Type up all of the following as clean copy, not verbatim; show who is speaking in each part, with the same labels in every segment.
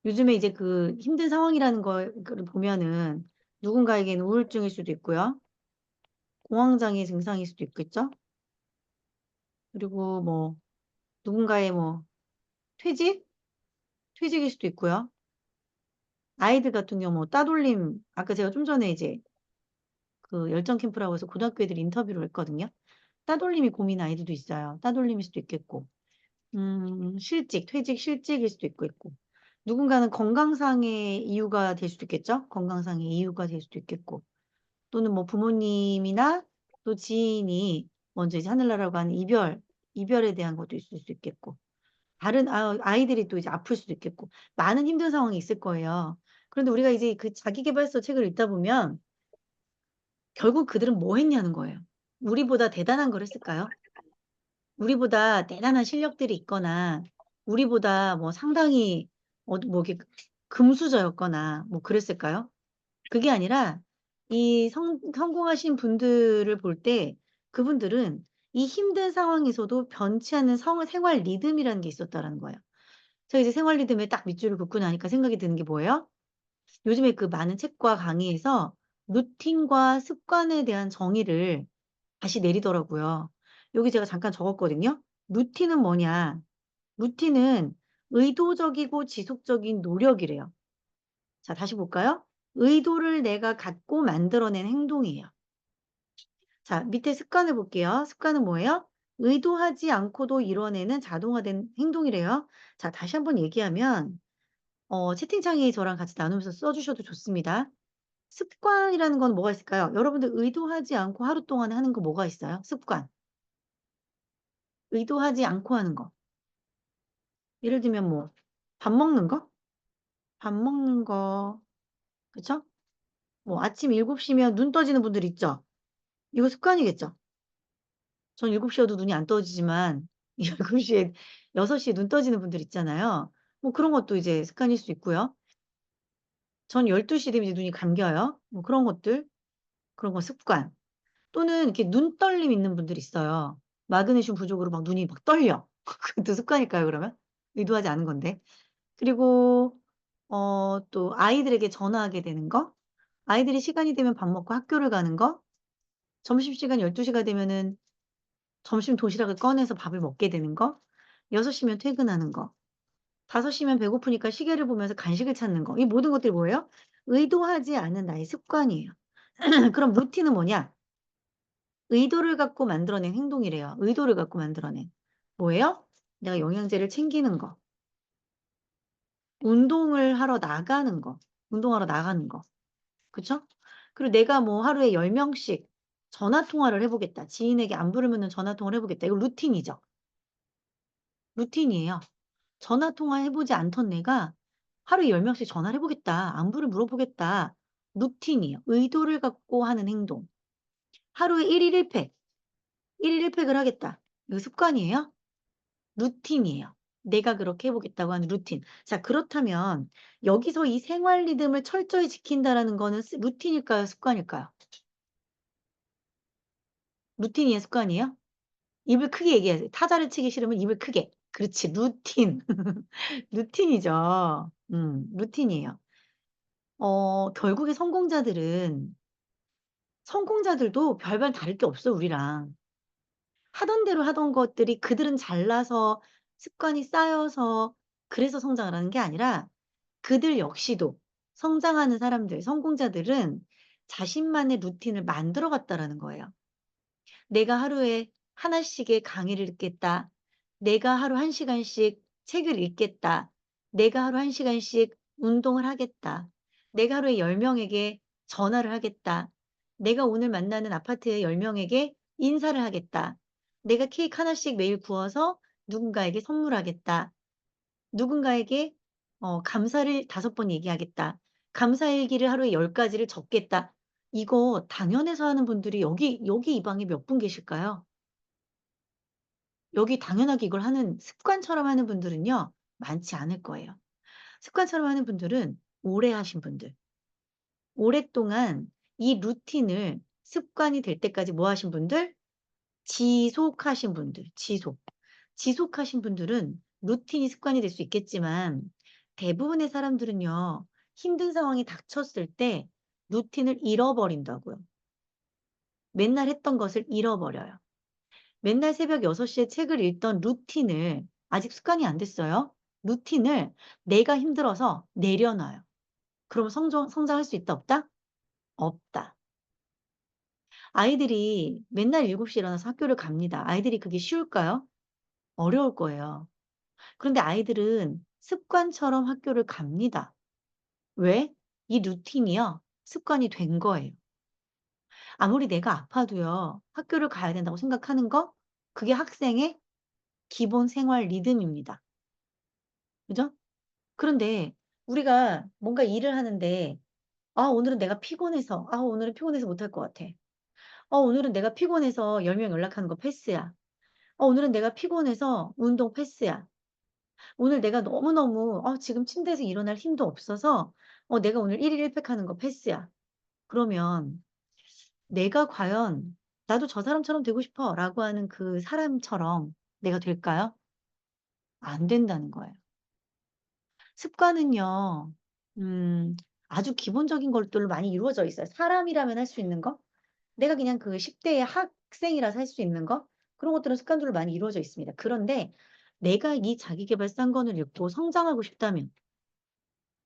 Speaker 1: 요즘에 이제 그 힘든 상황이라는 거를 보면은 누군가에게는 우울증일 수도 있고요. 공황장애 증상일 수도 있겠죠. 그리고 뭐 누군가의 뭐 퇴직? 퇴직일 수도 있고요. 아이들 같은 경우 뭐 따돌림 아까 제가 좀 전에 이제 그 열정 캠프라고 해서 고등학교 애들 인터뷰를 했거든요. 따돌림이 고민인 아이들도 있어요. 따돌림일 수도 있겠고. 실직, 퇴직 실직일 수도 있고. 누군가는 건강상의 이유가 될 수도 있겠죠. 건강상의 이유가 될 수도 있겠고. 또는 뭐 부모님이나 또 지인이 먼저 이제 하늘나라로 가는 이별에 대한 것도 있을 수 있겠고. 다른 아이들이 또 이제 아플 수도 있겠고. 많은 힘든 상황이 있을 거예요. 그런데 우리가 이제 그 자기계발서 책을 읽다 보면 결국 그들은 뭐 했냐는 거예요. 우리보다 대단한 걸 했을까요? 우리보다 대단한 실력들이 있거나 우리보다 뭐 상당히 뭐 이렇게 금수저였거나 뭐 그랬을까요? 그게 아니라 이 성공하신 분들을 볼 때 그분들은 이 힘든 상황에서도 변치 않는 생활 리듬이라는 게 있었다라는 거예요. 제가 이제 생활 리듬에 딱 밑줄을 긋고 나니까 생각이 드는 게 뭐예요? 요즘에 그 많은 책과 강의에서 루틴과 습관에 대한 정의를 다시 내리더라고요. 여기 제가 잠깐 적었거든요. 루틴은 뭐냐? 루틴은 의도적이고 지속적인 노력이래요. 자, 다시 볼까요? 의도를 내가 갖고 만들어낸 행동이에요. 자, 밑에 습관을 볼게요. 습관은 뭐예요? 의도하지 않고도 이뤄내는 자동화된 행동이래요. 자, 다시 한번 얘기하면 채팅창에 저랑 같이 나누면서 써주셔도 좋습니다. 습관이라는 건 뭐가 있을까요? 여러분들 의도하지 않고 하루 동안 하는 거 뭐가 있어요? 습관. 의도하지 않고 하는 거. 예를 들면 뭐 밥 먹는 거? 밥 먹는 거. 그쵸? 뭐 아침 7시면 눈 떠지는 분들 있죠? 이거 습관이겠죠? 전 7시여도 눈이 안 떠지지만 7시에 6시에 눈 떠지는 분들 있잖아요. 뭐 그런 것도 이제 습관일 수 있고요. 전 12시 되면 이제 눈이 감겨요. 뭐 그런 것들. 그런 거 습관. 또는 이렇게 눈떨림 있는 분들이 있어요. 마그네슘 부족으로 막 눈이 막 떨려. 그것도 습관일까요 그러면? 의도하지 않은 건데. 그리고 또 아이들에게 전화하게 되는 거. 아이들이 시간이 되면 밥 먹고 학교를 가는 거. 점심시간 12시가 되면은 점심 도시락을 꺼내서 밥을 먹게 되는 거. 6시면 퇴근하는 거. 5시면 배고프니까 시계를 보면서 간식을 찾는 거. 이 모든 것들이 뭐예요? 의도하지 않은 나의 습관이에요. 그럼 루틴은 뭐냐? 의도를 갖고 만들어낸 행동이래요. 의도를 갖고 만들어낸. 뭐예요? 내가 영양제를 챙기는 거. 운동을 하러 나가는 거. 운동하러 나가는 거. 그쵸? 그리고 내가 뭐 하루에 10 명씩 전화 통화를 해 보겠다. 지인에게 안부를 묻는 전화 통화를 해 보겠다. 이거 루틴이죠. 루틴이에요. 전화 통화해 보지 않던 내가 하루에 10 명씩 전화를 해 보겠다. 안부를 물어보겠다. 루틴이에요. 의도를 갖고 하는 행동. 하루에 1일 1 팩, 1일 1 팩을 하겠다. 이거 습관이에요? 루틴이에요. 내가 그렇게 해 보겠다고 하는 루틴. 자, 그렇다면 여기서 이 생활 리듬을 철저히 지킨다라는 거는 루틴일까요? 습관일까요? 루틴이에요? 습관이에요? 입을 크게 얘기하세요. 타자를 치기 싫으면 입을 크게. 그렇지. 루틴. 루틴이죠. 루틴이에요. 결국에 성공자들도 별반 다를 게 없어요, 우리랑. 하던 대로 하던 것들이 그들은 잘나서 습관이 쌓여서 그래서 성장을 하는 게 아니라 그들 역시도 성장하는 사람들, 성공자들은 자신만의 루틴을 만들어 갔다라는 거예요. 내가 하루에 하나씩의 강의를 듣겠다. 내가 하루 1 시간씩 책을 읽겠다. 내가 하루 1 시간씩 운동을 하겠다. 내가 하루에 10 명에게 전화를 하겠다. 내가 오늘 만나는 아파트의 10 명에게 인사를 하겠다. 내가 케이크 하나씩 매일 구워서 누군가에게 선물하겠다. 누군가에게 감사를 5번 얘기하겠다. 감사일기를 하루에 10 가지를 적겠다. 이거 당연해서 하는 분들이 여기 이 방에 몇 분 계실까요? 여기 당연하게 이걸 하는 습관처럼 하는 분들은요 많지 않을 거예요. 습관처럼 하는 분들은 오래 하신 분들. 오랫동안 이 루틴을 습관이 될 때까지 뭐 하신 분들? 지속하신 분들. 지속하신 분들은 루틴이 습관이 될 수 있겠지만 대부분의 사람들은요. 힘든 상황이 닥쳤을 때 루틴을 잃어버린다고요. 맨날 했던 것을 잃어버려요. 맨날 새벽 6 시에 책을 읽던 루틴을 아직 습관이 안 됐어요. 루틴을 내가 힘들어서 내려놔요. 그러면 성장할 수 있다 없다? 없다. 아이들이 맨날 7 시에 일어나서 학교를 갑니다. 아이들이 그게 쉬울까요? 어려울 거예요. 그런데 아이들은 습관처럼 학교를 갑니다. 왜? 이 루틴이요. 습관이 된 거예요. 아무리 내가 아파도요. 학교를 가야 된다고 생각하는 거 그게 학생의 기본 생활 리듬입니다. 그죠? 그런데 우리가 뭔가 일을 하는데 '아 오늘은 내가 피곤해서 아 오늘은 피곤해서 못할 것 같아. 오늘은 내가 피곤해서 10명 연락하는 거 패스야. 오늘은 내가 피곤해서 운동 패스야. 오늘 내가 너무너무 지금 침대에서 일어날 힘도 없어서 내가 오늘 1일 1 팩하는 거 패스야.' 그러면 내가 과연 '나도 저 사람처럼 되고 싶어.'라고 하는 그 사람처럼 내가 될까요? 안 된다는 거예요. 습관은요. 음 아주 기본적인 것들로 많이 이루어져 있어요. 사람이라면 할 수 있는 거, 내가 그냥 그 10 대의 학생이라서 할 수 있는 거 그런 것들은 습관들로 많이 이루어져 있습니다. 그런데 내가 이 자기계발 쌍권을 읽고 성장하고 싶다면,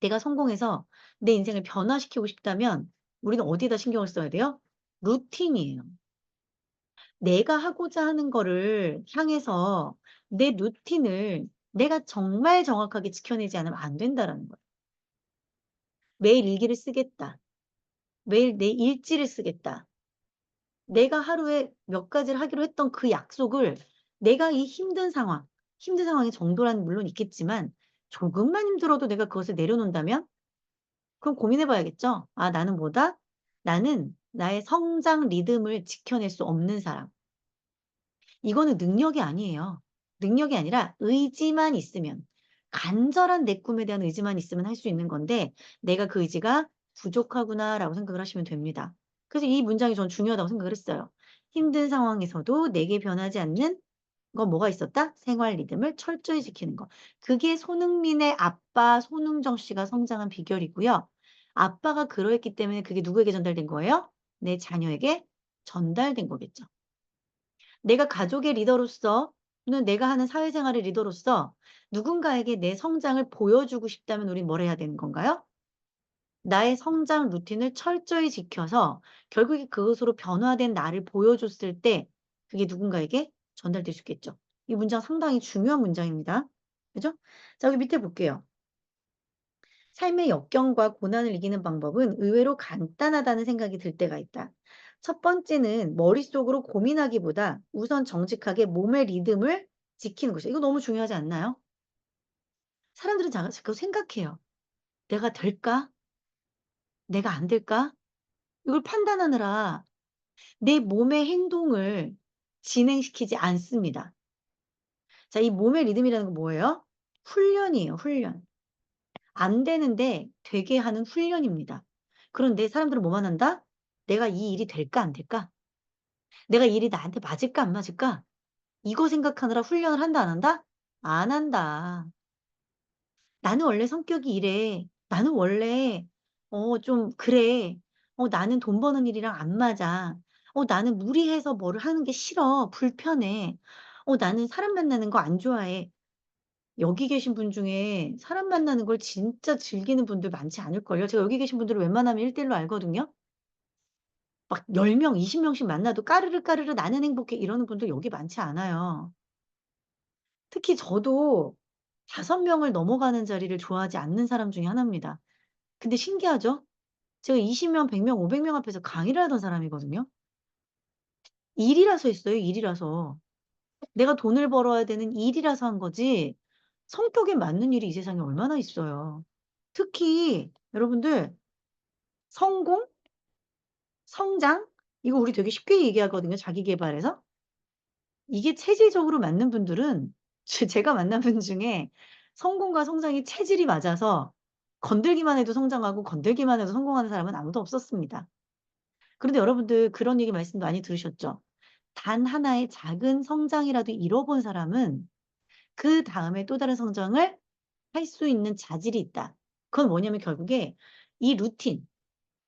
Speaker 1: 내가 성공해서 내 인생을 변화시키고 싶다면 우리는 어디에다 신경을 써야 돼요? 루틴이에요. 내가 하고자 하는 거를 향해서 내 루틴을 내가 정말 정확하게 지켜내지 않으면 안 된다라는 거예요. 매일 일기를 쓰겠다. 매일 내 일지를 쓰겠다. 내가 하루에 몇 가지를 하기로 했던 그 약속을 내가 이 힘든 상황의 정도라는 물론 있겠지만 조금만 힘들어도 내가 그것을 내려놓는다면 그럼 고민해 봐야겠죠. '아 나는 뭐다? 나는 나의 성장 리듬을 지켜낼 수 없는 사람.' 이거는 능력이 아니에요. 능력이 아니라 의지만 있으면, 간절한 내 꿈에 대한 의지만 있으면 할 수 있는 건데 '내가 그 의지가 부족하구나.'라고 생각을 하시면 됩니다. 그래서 이 문장이 저는 중요하다고 생각을 했어요. 힘든 상황에서도 내게 변하지 않는 건 뭐가 있었다? 생활 리듬을 철저히 지키는 거. 그게 손흥민의 아빠 손흥정 씨가 성장한 비결이고요. 아빠가 그러했기 때문에 그게 누구에게 전달된 거예요? 내 자녀에게 전달된 거겠죠. 내가 가족의 리더로서 또는 내가 하는 사회생활의 리더로서 누군가에게 내 성장을 보여주고 싶다면 우린 뭘 해야 되는 건가요? 나의 성장 루틴을 철저히 지켜서 결국에 그것으로 변화된 나를 보여줬을 때 그게 누군가에게 전달될 수 있겠죠. 이 문장 상당히 중요한 문장입니다. 그죠? 자 여기 밑에 볼게요. 삶의 역경과 고난을 이기는 방법은 의외로 간단하다는 생각이 들 때가 있다. 첫 번째는 머릿속으로 고민하기보다 우선 정직하게 몸의 리듬을 지키는 것이죠. 이거 너무 중요하지 않나요? 사람들은 자꾸 생각해요. '내가 될까? 내가 안 될까?' 이걸 판단하느라 내 몸의 행동을 진행시키지 않습니다. 자, 이 몸의 리듬이라는 건 뭐예요? 훈련이에요, 훈련. 안 되는데 되게 하는 훈련입니다. 그런데 사람들은 뭐만 한다? '내가 이 일이 될까 안 될까? 내가 이 일이 나한테 맞을까 안 맞을까?' 이거 생각하느라 훈련을 한다 안 한다? 안 한다. '나는 원래 성격이 이래. 나는 원래 좀 그래. 나는 돈 버는 일이랑 안 맞아. 나는 무리해서 뭐를 하는 게 싫어. 불편해. 나는 사람 만나는 거 안 좋아해.' 여기 계신 분 중에 사람 만나는 걸 진짜 즐기는 분들 많지 않을걸요. 제가 여기 계신 분들을 웬만하면 1대 1로 알거든요. 막 10 명, 20 명씩 만나도 까르르 까르르 "나는 행복해." 이러는 분들 여기 많지 않아요. 특히 저도 5 명을 넘어가는 자리를 좋아하지 않는 사람 중에 하나입니다. 근데 신기하죠? 제가 20 명, 100 명, 500명 앞에서 강의를 하던 사람이거든요. 일이라서 했어요, 일이라서. 내가 돈을 벌어야 되는 일이라서 한 거지 성격에 맞는 일이 이 세상에 얼마나 있어요. 특히 여러분들 성공, 성장 이거 우리 되게 쉽게 얘기하거든요, 자기 계발에서. 이게 체질적으로 맞는 분들은 제가 만난 분 중에 성공과 성장이 체질이 맞아서 건들기만 해도 성장하고 건들기만 해도 성공하는 사람은 아무도 없었습니다. 그런데 여러분들 그런 얘기 말씀 많이 들으셨죠? 단 하나의 작은 성장이라도 이뤄 본 사람은 그다음에 또 다른 성장을 할 수 있는 자질이 있다. 그건 뭐냐면 결국에 이 루틴,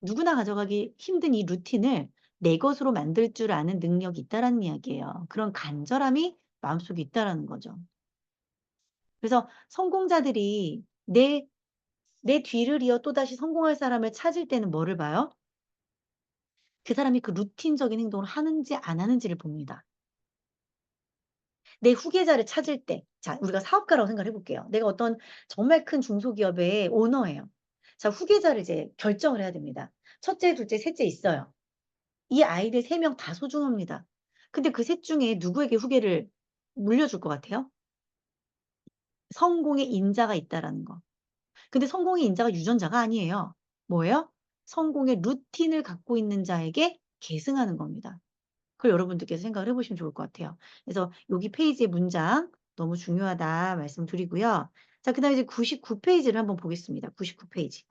Speaker 1: 누구나 가져가기 힘든 이 루틴을 내 것으로 만들 줄 아는 능력이 있다라는 이야기예요. 그런 간절함이 마음속에 있다라는 거죠. 그래서 성공자들이 내 뒤를 이어 또다시 성공할 사람을 찾을 때는 뭐를 봐요? 그 사람이 그 루틴적인 행동을 하는지 안 하는지를 봅니다. 내 후계자를 찾을 때, 자, 우리가 사업가라고 생각을 해볼게요. 내가 어떤 정말 큰 중소기업의 오너예요. 자, 후계자를 이제 결정을 해야 됩니다. 첫째, 둘째, 셋째 있어요. 이 아이들 3명 다 소중합니다. 근데 그 셋 중에 누구에게 후계를 물려줄 것 같아요? 성공의 인자가 있다라는 거. 근데 성공의 인자가 유전자가 아니에요. 뭐예요? 성공의 루틴을 갖고 있는 자에게 계승하는 겁니다. 그걸 여러분들께서 생각을 해 보시면 좋을 것 같아요. 그래서 여기 페이지의 문장 너무 중요하다 말씀드리고요. 자, 그다음에 이제 99 페이지를 한번 보겠습니다. 99 페이지.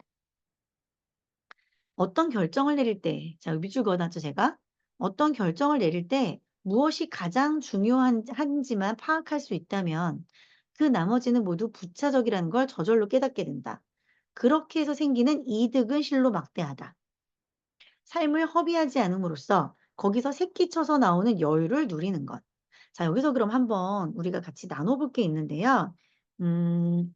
Speaker 1: 어떤 결정을 내릴 때, 자, 밑줄 그어 놨죠, 제가. 어떤 결정을 내릴 때 무엇이 가장 한지만 파악할 수 있다면 그 나머지는 모두 부차적이라는 걸 저절로 깨닫게 된다. 그렇게 해서 생기는 이득은 실로 막대하다. 삶을 허비하지 않음으로써 거기서 새끼쳐서 나오는 여유를 누리는 것. 자, 여기서 그럼 한번 우리가 같이 나눠볼 게 있는데요. 음,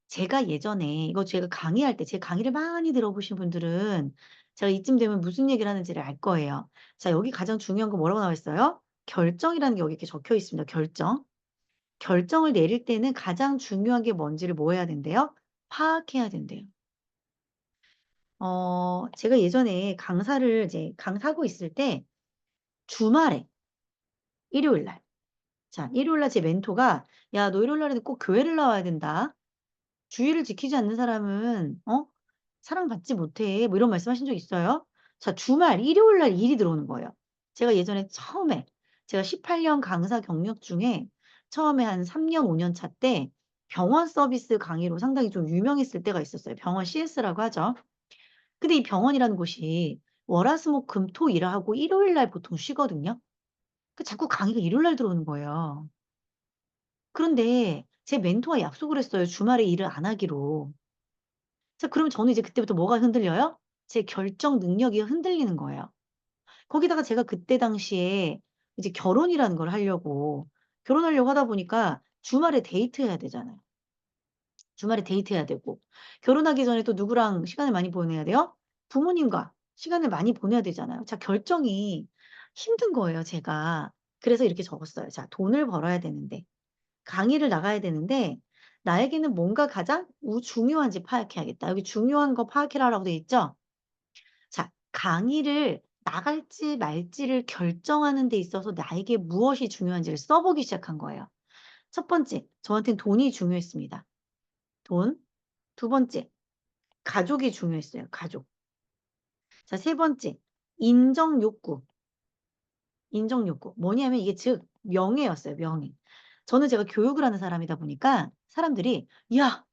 Speaker 1: 제가 예전에 이거 제가 강의할 때 제 강의를 많이 들어보신 분들은 제가 이쯤 되면 무슨 얘기를 하는지를 알 거예요. 자, 여기 가장 중요한 거 뭐라고 나와 있어요? 결정이라는 게 여기 이렇게 적혀 있습니다. 결정. 결정을 내릴 때는 가장 중요한 게 뭔지를 뭐 해야 된대요? 파악해야 된대요. 제가 예전에 강사를 이제 강사하고 있을 때 주말에 일요일 날. 자, 일요일 날 제 멘토가 "야, 너 일요일 날에는 꼭 교회를 나와야 된다. 주일을 지키지 않는 사람은 사랑받지 못해." 뭐 이런 말씀하신 적 있어요? 자, 주말 일요일 날 일이 들어오는 거예요. 제가 예전에 처음에 제가 18년 강사 경력 중에 처음에 한 3 년, 5년 차 때 병원 서비스 강의로 상당히 좀 유명했을 때가 있었어요. 병원 CS라고 하죠. 근데 이 병원이라는 곳이 월화수목금토 일을 하고 일요일 날 보통 쉬거든요. 자꾸 강의가 일요일 날 들어오는 거예요. 그런데 제 멘토와 약속을 했어요, 주말에 일을 안 하기로. 자, 그러면 저는 이제 그때부터 뭐가 흔들려요? 제 결정 능력이 흔들리는 거예요. 거기다가 제가 그때 당시에 이제 결혼하려고 하다 보니까 주말에 데이트해야 되잖아요. 주말에 데이트해야 되고 결혼하기 전에 또 누구랑 시간을 많이 보내야 돼요? 부모님과 시간을 많이 보내야 되잖아요. 자, 결정이 힘든 거예요, 제가. 그래서 이렇게 적었어요. 자, 돈을 벌어야 되는데 강의를 나가야 되는데 나에게는 뭔가 가장 중요한지 파악해야겠다. 여기 중요한 거 파악해라라고 돼 있죠? 자, 강의를 나갈지 말지를 결정하는 데 있어서 나에게 무엇이 중요한지를 써보기 시작한 거예요. 첫 번째, 저한테는 돈이 중요했습니다. 돈. 두 번째, 가족이 중요했어요, 가족. 자, 세 번째, 인정 욕구. 인정 욕구. 뭐냐면 이게 즉 명예였어요, 명예. 저는 제가 교육을 하는 사람이다 보니까 사람들이 "야,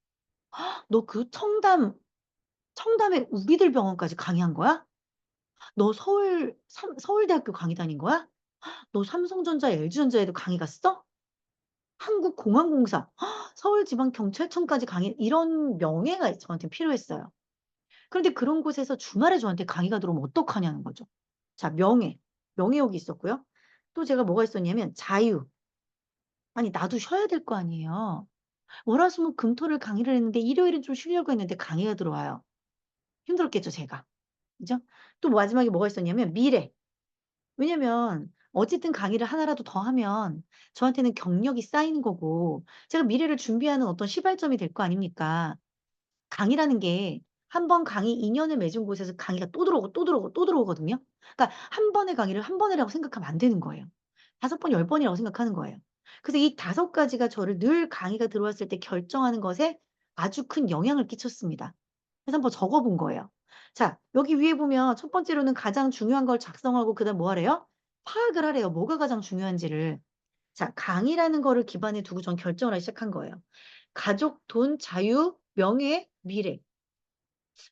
Speaker 1: 너 그 청담의 우리들 병원까지 강의한 거야? 너 서울대학교 강의 다닌 거야? 너 삼성전자, LG전자에도 강의 갔어? 한국공항공사, 서울지방경찰청까지 강의." 이런 명예가 저한테 필요했어요. 그런데 그런 곳에서 주말에 저한테 강의가 들어오면 어떡하냐는 거죠. 자, 명예욕이 있었고요. 또 제가 뭐가 있었냐면 자유. 아니, 나도 쉬어야 될 거 아니에요. 월화수목금토를 강의를 했는데 일요일은 좀 쉬려고 했는데 강의가 들어와요. 힘들었겠죠, 제가. 그죠? 또 마지막에 뭐가 있었냐면 미래. 왜냐면 어쨌든 강의를 하나라도 더 하면 저한테는 경력이 쌓이는 거고 제가 미래를 준비하는 어떤 시발점이 될 거 아닙니까? 강의라는 게 한 번 강의 인연을 맺은 곳에서 강의가 또 들어오고 또 들어오고 또 들어오거든요. 그러니까 한 번의 강의를 한 번이라고 생각하면 안 되는 거예요. 5번, 10번이라고 생각하는 거예요. 그래서 이 5가지가 저를 늘 강의가 들어왔을 때 결정하는 것에 아주 큰 영향을 끼쳤습니다. 그래서 한번 적어 본 거예요. 자, 여기 위에 보면 첫 번째로는 가장 중요한 걸 작성하고 그다음 뭐 하래요? 파악을 하래요. 뭐가 가장 중요한지를. 자, 강의라는 거를 기반에 두고 전 결정을 하기 시작한 거예요. 가족, 돈, 자유, 명예, 미래.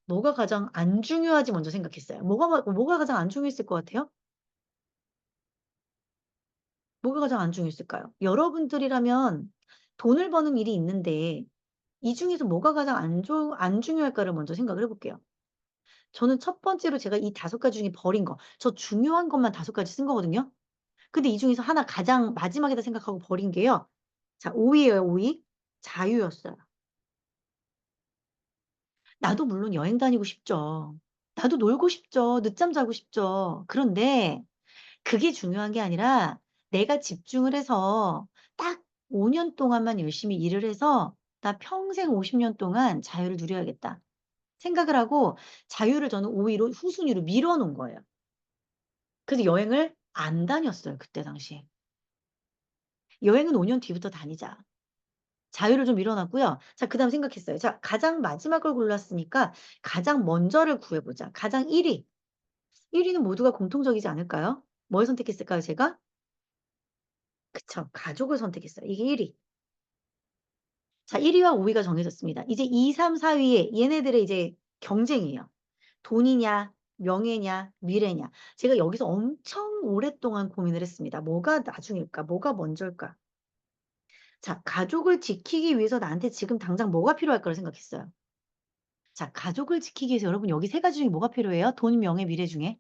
Speaker 1: 뭐가 가장 안 중요하지 먼저 생각했어요. 뭐가 가장 안 중요했을 것 같아요? 뭐가 가장 안 중요했을까요? 여러분들이라면 돈을 버는 일이 있는데 이 중에서 뭐가 가장 안 중요할까를 먼저 생각을 해 볼게요. 저는 첫 번째로 제가 이 5가지 중에 버린 거, 저 중요한 것만 5가지 쓴 거거든요. 근데 이 중에서 하나 가장 마지막에다 생각하고 버린 게요. 자, 5 위예요, 5 위. 자유였어요. 나도 물론 여행 다니고 싶죠. 나도 놀고 싶죠. 늦잠 자고 싶죠. 그런데 그게 중요한 게 아니라 내가 집중을 해서 딱 5년 동안만 열심히 일을 해서 '나 평생 50년 동안 자유를 누려야겠다.' 생각을 하고 자유를 저는 5 위로 후순위로 미뤄 놓은 거예요. 그래서 여행을 안 다녔어요, 그때 당시에. 여행은 5년 뒤부터 다니자. 자유를 좀 미뤄 놨고요. 자, 그다음 생각했어요. 자, 가장 마지막을 골랐으니까 가장 먼저를 구해 보자. 가장 1 위. 1 위는 모두가 공통적이지 않을까요? 뭘 선택했을까요, 제가? 그쵸. 가족을 선택했어요. 이게 1 위. 자, 1 위와 5 위가 정해졌습니다. 이제 2, 3, 4 위에 얘네들의 이제 경쟁이에요. 돈이냐, 명예냐, 미래냐. 제가 여기서 엄청 오랫동안 고민을 했습니다. 뭐가 나중일까? 뭐가 먼저일까? 자, 가족을 지키기 위해서 나한테 지금 당장 뭐가 필요할 거라 생각했어요. 자, 가족을 지키기 위해서 여러분 여기 3 가지 중에 뭐가 필요해요? 돈, 명예, 미래 중에?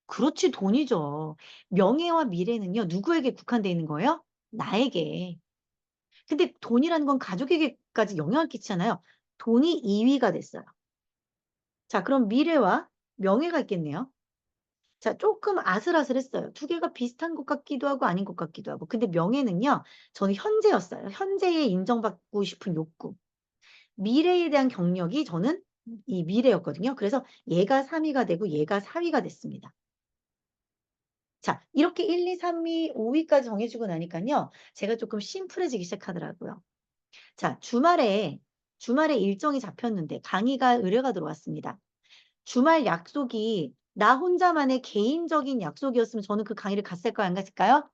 Speaker 1: 그렇지, 돈이죠. 명예와 미래는요, 누구에게 국한돼 있는 거예요? 나에게. 근데 돈이라는 건 가족에게까지 영향을 끼치잖아요. 돈이 2 위가 됐어요. 자, 그럼 미래와 명예가 있겠네요. 자, 쪼끔 아슬아슬했어요. 2 개가 비슷한 것 같기도 하고 아닌 것 같기도 하고. 근데 명예는요, 저는 현재였어요. 현재에 인정받고 싶은 욕구. 미래에 대한 경력이 저는 이 미래였거든요. 그래서 얘가 3 위가 되고 얘가 4 위가 됐습니다. 자, 이렇게 1, 2, 3 위, 5 위까지 정해 주고 나니깐요, 제가 쪼끔 심플해지기 시작하더라고요. 자, 주말에 일정이 잡혔는데 강의가 의뢰가 들어왔습니다. 주말 약속이 나 혼자만의 개인적인 약속이었으면 저는 그 강의를 갔을까요, 안 갔을까요?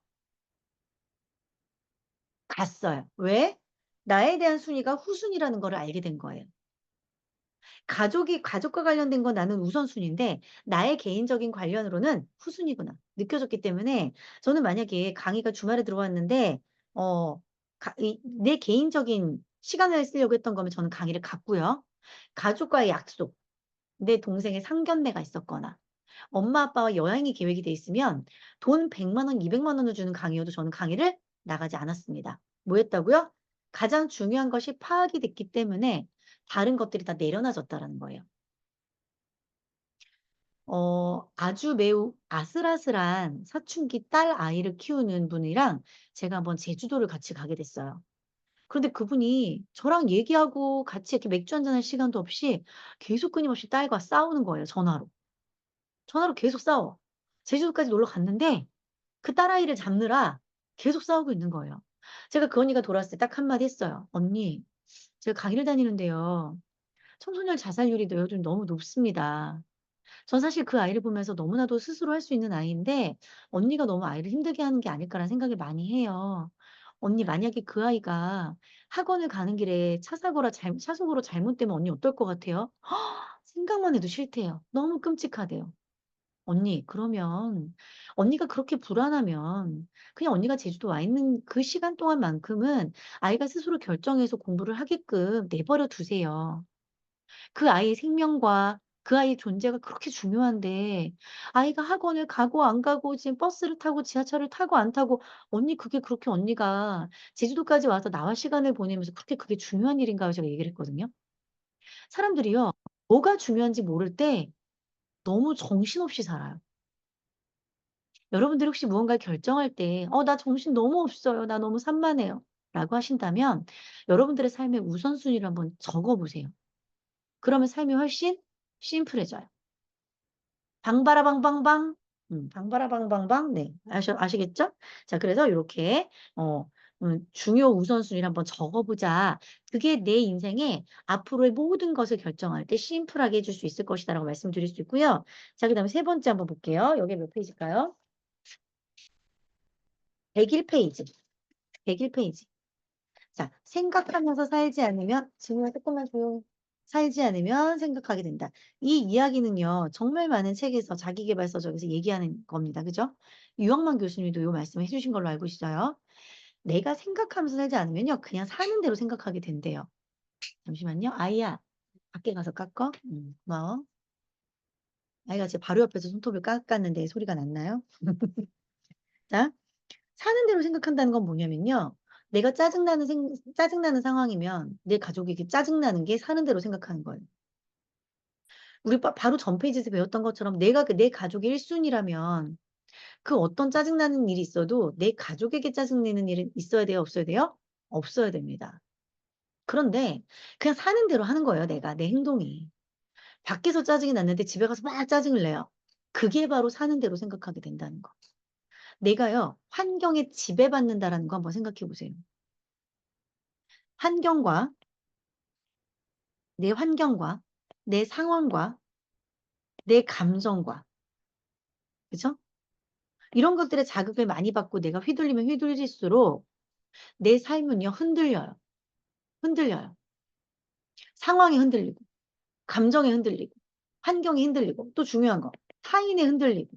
Speaker 1: 갔어요. 왜? 나에 대한 순위가 후순위라는 거를 알게 된 거예요. 가족과 관련된 건 나는 우선순위인데 나의 개인적인 관련으로는 후순위구나 느껴졌기 때문에 저는 만약에 강의가 주말에 들어왔는데 어 가 이 내 개인적인 시간을 쓰려고 했던 거면 저는 강의를 갔고요. 가족과의 약속, 내 동생의 상견례가 있었거나 엄마 아빠와 여행이 계획이 돼 있으면 돈 1 0 0 원, 2 0 0 원을 주는 강의여도 저는 강의를 나가지 않았습니다. 뭐 했다고요? 가장 중요한 것이 파악이 됐기 때문에 다른 것들이 다 내려놔졌다라는 거예요. 아주 매우 아슬아슬한 사춘기 딸 아이를 키우는 분이랑 제가 한번 제주도를 같이 가게 됐어요. 그런데 그분이 저랑 얘기하고 같이 이렇게 맥주 한잔 할 시간도 없이 계속 끊임없이 딸과 싸우는 거예요, 전화로. 전화로 계속 싸워. 제주도까지 놀러 갔는데 그 딸아이를 잡느라 계속 싸우고 있는 거예요. 제가 그 언니가 돌아왔을 때 딱 한마디 했어요. "언니, 제가 강의를 다니는데요. 청소년 자살률이 요즘 너무 높습니다. 전 사실 그 아이를 보면서 너무나도 스스로 할 수 있는 아이인데 '언니가 너무 아이를 힘들게 하는 게 아닐까.'라는 생각을 많이 해요. 언니, 만약에 그 아이가 학원을 가는 길에 차 사고라 잘 차속으로 잘못되면 언니 어떨 것 같아요?" 생각만 해도 싫대요. 너무 끔찍하대요. "언니, 그러면 언니가 그렇게 불안하면 그냥 언니가 제주도 와 있는 그 시간 동안만큼은 아이가 스스로 결정해서 공부를 하게끔 내버려 두세요. 그 아이의 생명과 그 아이의 존재가 그렇게 중요한데 아이가 학원을 가고 안 가고 지금 버스를 타고 지하철을 타고 안 타고 언니, 그게 그렇게 언니가 제주도까지 와서 나와 시간을 보내면서 그렇게 그게 중요한 일인가요?" 제가 얘기를 했거든요. 사람들이요, 뭐가 중요한지 모를 때 너무 정신없이 살아요. 여러분들이 혹시 무언가를 결정할 때 나 정신 너무 없어요. 나 너무 산만해요." 라고 하신다면 여러분들의 삶의 우선순위를 한번 적어 보세요. 그러면 삶이 훨씬 심플해져요. 방바라방방방. 방바라방방방. 네. 아시겠죠? 자, 그래서 요렇게 어 중요 우선순위를 한번 적어 보자. 그게 내 인생의 앞으로의 모든 것을 결정할 때 심플하게 해줄 수 있을 것이다라고 말씀드릴 수 있고요. 자, 그다음에 세 번째 한번 볼게요. 여기 몇 페이지일까요? 101 페이지. 101 페이지. 자, 생각하면서 살지 않으면 지금은 쪼끔만 조용히 살지 않으면 생각하게 된다. 이 이야기는요, 정말 많은 책에서 자기계발서적에서 얘기하는 겁니다. 그죠? 유영만 교수님도 요 말씀을 해 주신 걸로 알고 있어요. 내가 생각하면서 살지 않으면요. 그냥 사는 대로 생각하게 된대요. 잠시만요. 아이야, 밖에 가서 깎어. 고마워. 아이가 제 바로 옆에서 손톱을 깎았는데 소리가 났나요? 자, 사는 대로 생각한다는 건 뭐냐면요. 내가 짜증나는 상황이면 내 가족에게 짜증나는 게 사는 대로 생각하는 거예요. 우리 바로 전 페이지에서 배웠던 것처럼 내가 내 가족이 1순위라면 그 어떤 짜증나는 일이 있어도 내 가족에게 짜증내는 일은 있어야 돼요? 없어야 돼요? 없어야 됩니다. 그런데 그냥 사는 대로 하는 거예요. 내 행동이. 밖에서 짜증이 났는데 집에 가서 막 짜증을 내요. 그게 바로 사는 대로 생각하게 된다는 거. 내가요, 환경에 지배받는다라는 거 한번 생각해 보세요. 환경과 내 환경과 내 상황과 내 감정과 그죠? 이런 것들에 자극을 많이 받고 내가 휘둘리면 휘둘릴수록 내 삶은요 흔들려요. 흔들려요. 상황이 흔들리고 감정이 흔들리고 환경이 흔들리고 또 중요한 거 타인에 흔들리고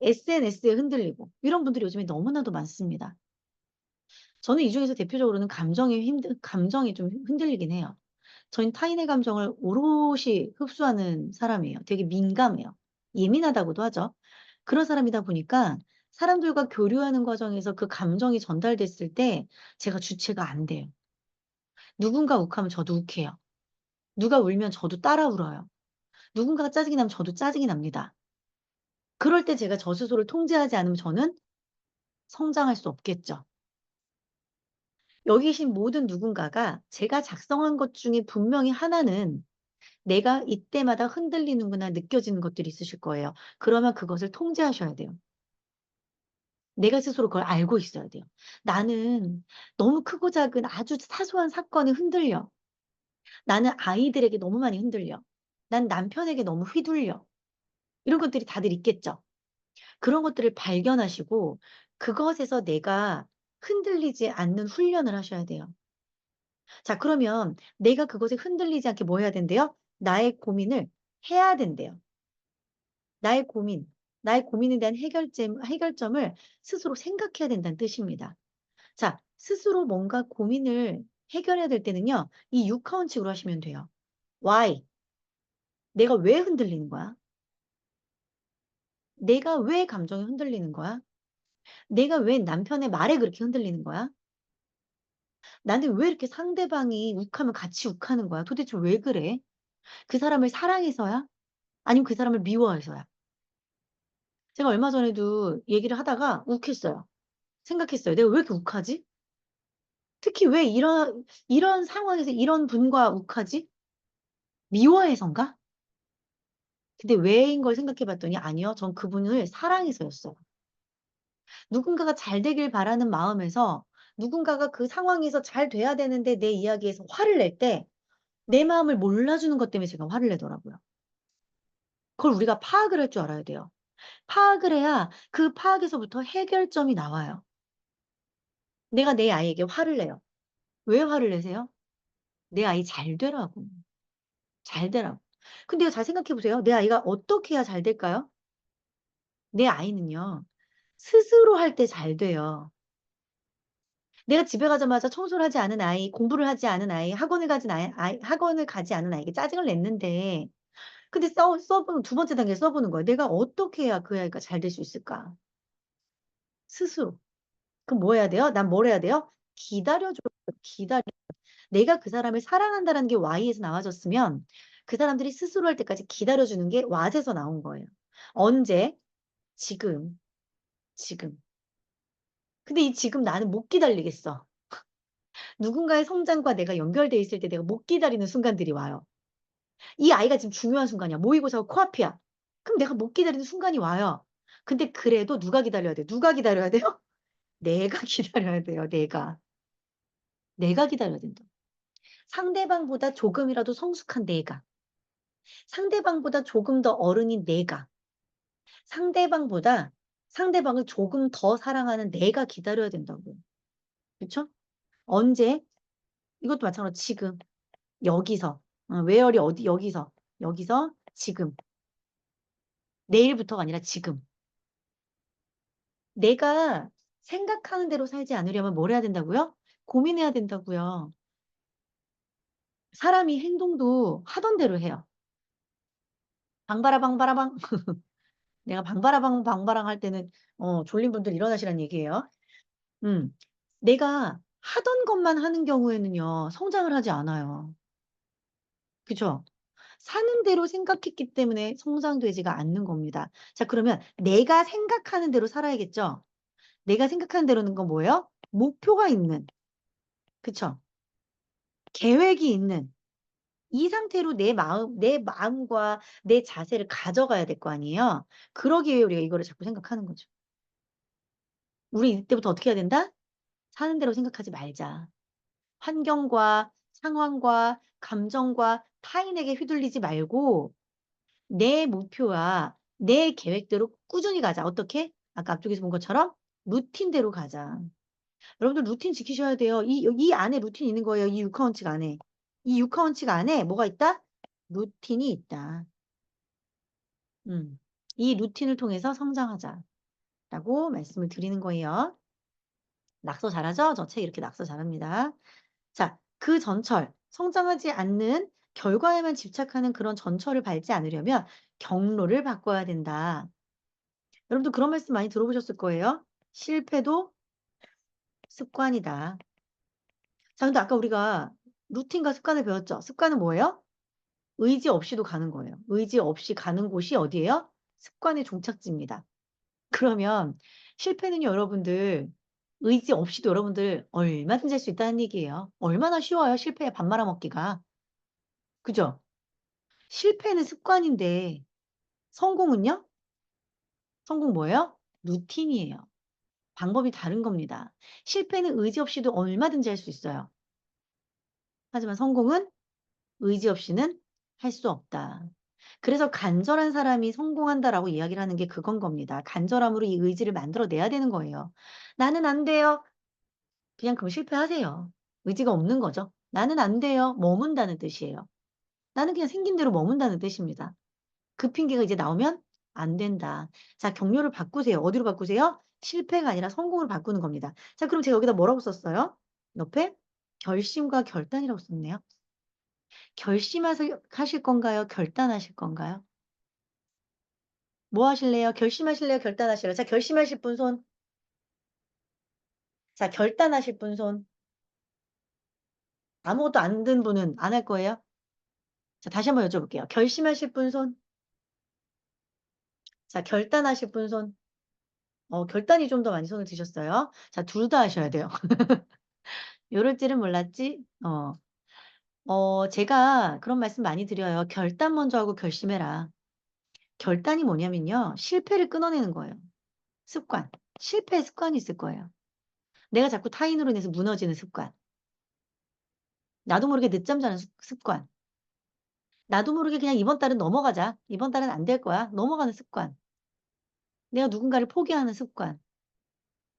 Speaker 1: SNS에 흔들리고 이런 분들이 요즘에 너무나도 많습니다. 저는 이 중에서 대표적으로는 감정이 좀 흔들리긴 해요. 저는 타인의 감정을 오롯이 흡수하는 사람이에요. 되게 민감해요. 예민하다고도 하죠. 그런 사람이다 보니까 사람들과 교류하는 과정에서 그 감정이 전달됐을 때 제가 주체가 안 돼요. 누군가 욱하면 저도 욱해요. 누가 울면 저도 따라 울어요. 누군가가 짜증이 나면 저도 짜증이 납니다. 그럴 때 제가 저 스스로를 통제하지 않으면 저는 성장할 수 없겠죠. 여기 계신 모든 누군가가 제가 작성한 것 중에 분명히 하나는 내가 이때마다 흔들리는구나 느껴지는 것들이 있으실 거예요. 그러면 그것을 통제하셔야 돼요. 내가 스스로 그걸 알고 있어야 돼요. 나는 너무 크고 작은 아주 사소한 사건에 흔들려. 나는 아이들에게 너무 많이 흔들려. 난 남편에게 너무 휘둘려. 이런 것들이 다들 있겠죠. 그런 것들을 발견하시고 그것에서 내가 흔들리지 않는 훈련을 하셔야 돼요. 자, 그러면 내가 그것에 흔들리지 않게 뭐 해야 된대요? 나의 고민을 해야 된대요. 나의 고민, 나의 고민에 대한 해결점을 스스로 생각해야 된다는 뜻입니다. 자, 스스로 뭔가 고민을 해결해야 될 때는요. 이 6하원칙으로 하시면 돼요. Why? 내가 왜 흔들리는 거야? 내가 왜 감정이 흔들리는 거야? 내가 왜 남편의 말에 그렇게 흔들리는 거야? 나는 왜 이렇게 상대방이 욱하면 같이 욱하는 거야? 도대체 왜 그래? 그 사람을 사랑해서야? 아니면 그 사람을 미워해서야? 제가 얼마 전에도 얘기를 하다가 욱했어요. 생각했어요. 내가 왜 이렇게 욱하지? 특히 왜 이런 상황에서 이런 분과 욱하지? 미워해서인가? 근데 왜인 걸 생각해 봤더니 아니요. 전 그분을 사랑해서였어요. 누군가가 잘 되길 바라는 마음에서 누군가가 그 상황에서 잘 돼야 되는데 내 이야기에서 화를 낼 때 내 마음을 몰라주는 것 때문에 제가 화를 내더라고요. 그걸 우리가 파악을 할 줄 알아야 돼요. 파악을 해야 그 파악에서부터 해결점이 나와요. 내가 내 아이에게 화를 내요. 왜 화를 내세요? 내 아이 잘 되라고. 잘 되라고. 근데 잘 생각해 보세요. 내 아이가 어떻게 해야 잘 될까요? 내 아이는요. 스스로 할 때 잘 돼요. 내가 집에 가자마자 청소를 하지 않은 아이, 공부를 하지 않은 아이, 학원을 가지 않은 아이에게 짜증을 냈는데 근데 써보는 두 번째 단계 써보는 거예요. 내가 어떻게 해야 그 아이가 잘 될 수 있을까? 스스로. 그럼 뭐 해야 돼요? 난 뭘 해야 돼요? 기다려 줘. 기다려. 내가 그 사람을 사랑한다라는 게 Y에서 나와졌으면 그 사람들이 스스로 할 때까지 기다려 주는 게 What에서 나온 거예요. 언제? 지금. 지금. 근데 이 지금 나는 못 기다리겠어. 누군가의 성장과 내가 연결돼 있을 때 내가 못 기다리는 순간들이 와요. 이 아이가 지금 중요한 순간이야. 모의고사가 코앞이야. 그럼 내가 못 기다리는 순간이 와요. 근데 그래도 누가 기다려야 돼요? 누가 기다려야 돼요? 내가 기다려야 돼요. 내가. 내가 기다려야 된다. 상대방보다 조금이라도 성숙한 내가. 상대방보다 조금 더 어른인 내가. 상대방보다 상대방을 조금 더 사랑하는 내가 기다려야 된다고요. 그쵸? 언제? 이것도 마찬가지로 지금. 여기서. where이 어디 여기서. 여기서 지금. 내일부터가 아니라 지금. 내가 생각하는 대로 살지 않으려면 뭘 해야 된다고요? 고민해야 된다고요. 사람이 행동도 하던 대로 해요. 방바라 방바라방. 내가 방바라방 방바랑 할 때는 졸린 분들 일어나시란 얘기예요. 음. 내가 하던 것만 하는 경우에는요, 성장을 하지 않아요. 그죠? 사는 대로 생각했기 때문에 성장되지가 않는 겁니다. 자, 그러면 내가 생각하는 대로 살아야겠죠? 내가 생각하는 대로는 건 뭐예요? 목표가 있는, 그쵸? 계획이 있는 이 상태로 내 마음과 내 자세를 가져가야 될 거 아니에요? 그러기 위해 우리가 이거를 자꾸 생각하는 거죠. 우리 이때부터 어떻게 해야 된다? 사는 대로 생각하지 말자. 환경과 상황과 감정과 타인에게 휘둘리지 말고 내 목표와 내 계획대로 꾸준히 가자. 어떻게? 아까 앞쪽에서 본 것처럼 루틴대로 가자. 여러분들 루틴 지키셔야 돼요. 이 안에 루틴이 있는 거예요. 이 6 카운치가 안에. 이 6 카운치가 안에 뭐가 있다? 루틴이 있다. 음. 이 루틴을 통해서 성장하자라고 말씀을 드리는 거예요. 낙서 잘하죠? 저 책 이렇게 낙서 잘합니다. 자, 그 전철, 성장하지 않는 결과에만 집착하는 그런 전철을 밟지 않으려면 경로를 바꿔야 된다. 여러분도 그런 말씀 많이 들어보셨을 거예요. 실패도 습관이다. 자, 근데 아까 우리가 루틴과 습관을 배웠죠. 습관은 뭐예요? 의지 없이도 가는 거예요. 의지 없이 가는 곳이 어디예요? 습관의 종착지입니다. 그러면 실패는요, 여러분들 의지 없이도 여러분들 얼마든지 할 수 있다는 얘기예요. 얼마나 쉬워요, 실패에 밥 말아 먹기가. 그죠? 실패는 습관인데 성공은요? 성공 뭐예요? 루틴이에요. 방법이 다른 겁니다. 실패는 의지 없이도 얼마든지 할 수 있어요. 하지만 성공은 의지 없이는 할 수 없다. 그래서 간절한 사람이 성공한다라고 이야기를 하는 게 그건 겁니다. 간절함으로 이 의지를 만들어 내야 되는 거예요. 나는 안 돼요. 그냥 그럼 실패하세요. 의지가 없는 거죠. 나는 안 돼요. 머문다는 뜻이에요. 나는 그냥 생긴 대로 머문다는 뜻입니다. 그 핑계가 이제 나오면 안 된다. 자, 경로를 바꾸세요. 어디로 바꾸세요? 실패가 아니라 성공으로 바꾸는 겁니다. 자, 그럼 제가 여기다 뭐라고 썼어요? 옆에 결심과 결단이라고 썼네요. 하실 건가요? 결단하실 건가요? 뭐 하실래요? 결심하실래요? 결단하실래요? 자, 결심하실 분 손. 자, 결단하실 분 손. 아무것도 안 든 분은 안 할 거예요? 자, 다시 한번 여쭤볼게요. 결심하실 분 손. 자, 결단하실 분 손. 결단이 좀 더 많이 손을 드셨어요. 자, 둘 다 하셔야 돼요. 요럴 줄은 몰랐지? 제가 그런 말씀 많이 드려요. 결단 먼저 하고 결심해라. 결단이 뭐냐면요. 실패를 끊어내는 거예요. 습관. 실패의 습관이 있을 거예요. 내가 자꾸 타인으로 인해서 무너지는 습관. 나도 모르게 늦잠 자는 습관. 나도 모르게 그냥 '이번 달은 넘어가자. 이번 달은 안 될 거야.' 넘어가는 습관. 내가 누군가를 포기하는 습관.